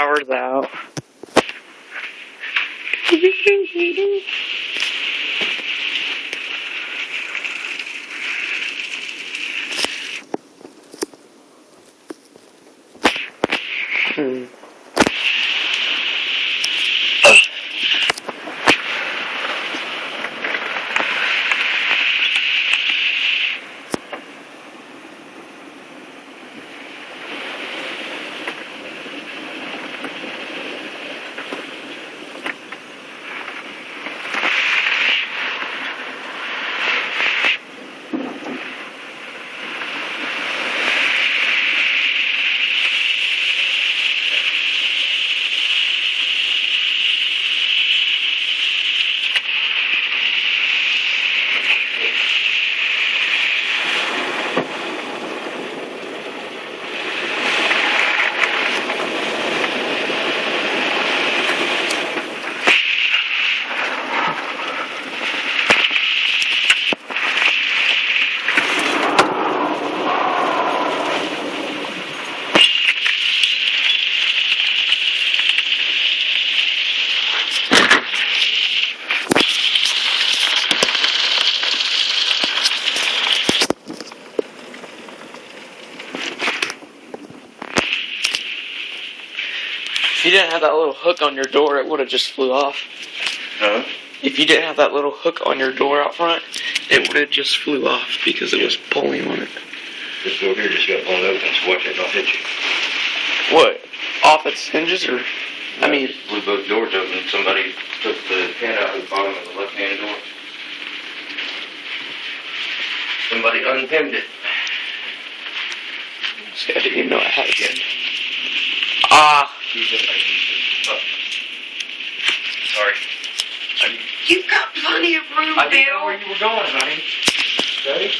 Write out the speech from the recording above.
power's out. If you didn't have that little hook on your door, it would have just flew off. Huh? If you didn't have that little hook on your door out front, it would have just flew off because it was pulling on it. This door here just got blown open, so watch it don't hit you. What? Off its hinges or? I mean, blew both doors open. Somebody took the pin out of the bottom of the left-hand door. Somebody unpinned it. see, I didn't even know I had it yet. Ah. Sorry. You've got plenty of room, I didn't know Bill. where you were going, honey. Okay?